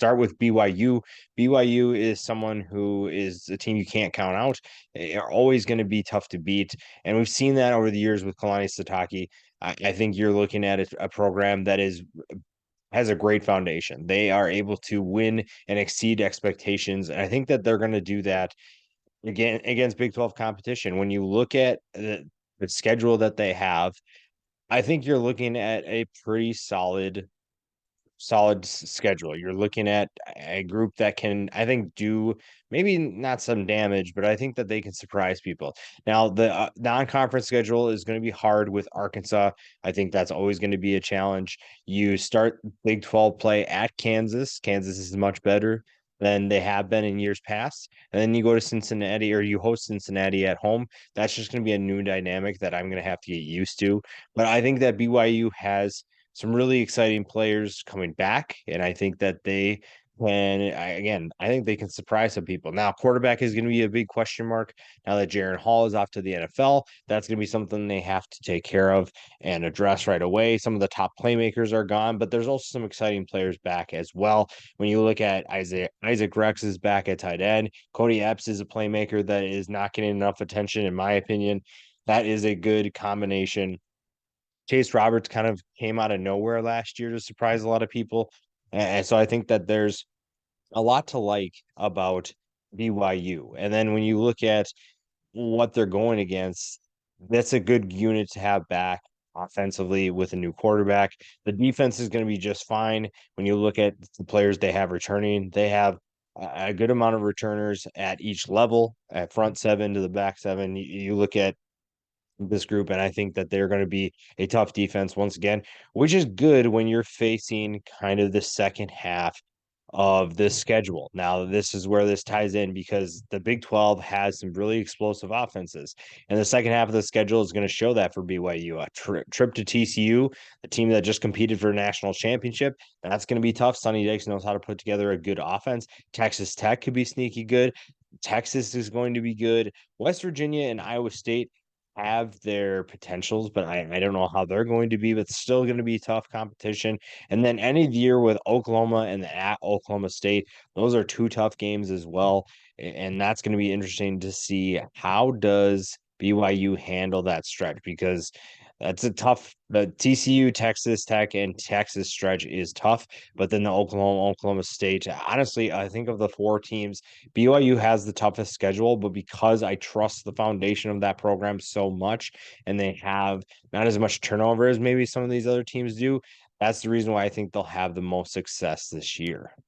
start with BYU. BYU is someone who is a team you can't count out. They are always going to be tough to beat. And we've seen that over the years with Kalani Sitake. I think you're looking at a program that has a great foundation. They are able to win and exceed expectations. And I think that they're going to do that again against Big 12 competition. When you look at the schedule that they have, I think you're looking at a pretty solid schedule. You're looking at a group that can, I think, do maybe not some damage, but I think that they can surprise people. Now, the non-conference schedule is going to be hard with Arkansas. I think that's always going to be a challenge. You start Big 12 play at Kansas. Kansas is much better than they have been in years past. And then you go to Cincinnati, or you host Cincinnati at home. That's just going to be a new dynamic that I'm going to have to get used to. But I think that BYU has some really exciting players coming back, and I think that they can. I think they can surprise some people. Now, quarterback is going to be a big question mark now that Jaron Hall is off to the NFL. That's going to be something they have to take care of and address right away. Some of the top playmakers are gone, but there's also some exciting players back as well. When you look at Isaac Rex is back at tight end. Cody Epps is a playmaker that is not getting enough attention, in my opinion. That is a good combination. Chase Roberts kind of came out of nowhere last year to surprise a lot of people. And so I think that there's a lot to like about BYU. And then when you look at what they're going against, that's a good unit to have back offensively with a new quarterback. The defense is going to be just fine. When you look at the players they have returning, they have a good amount of returners at each level, at front seven to the back seven. You look at this group, and I think that they're going to be a tough defense once again, which is good when you're facing kind of the second half of this schedule. Now, this is where this ties in because the Big 12 has some really explosive offenses, and the second half of the schedule is going to show that for BYU. A trip to TCU, a team that just competed for a national championship, that's going to be tough. Sonny Dykes knows how to put together a good offense. Texas Tech could be sneaky good. Texas is going to be good. West Virginia and Iowa State have their potentials, but I don't know how they're going to be, but still going to be tough competition. And then any year with Oklahoma and at Oklahoma State, those are two tough games as well. And that's going to be interesting to see how does BYU handle that stretch because that's a tough the TCU, Texas Tech, and Texas stretch is tough, but then the Oklahoma State. Honestly, I think of the four teams, BYU has the toughest schedule, but because I trust the foundation of that program so much and they have not as much turnover as maybe some of these other teams do, that's the reason why I think they'll have the most success this year.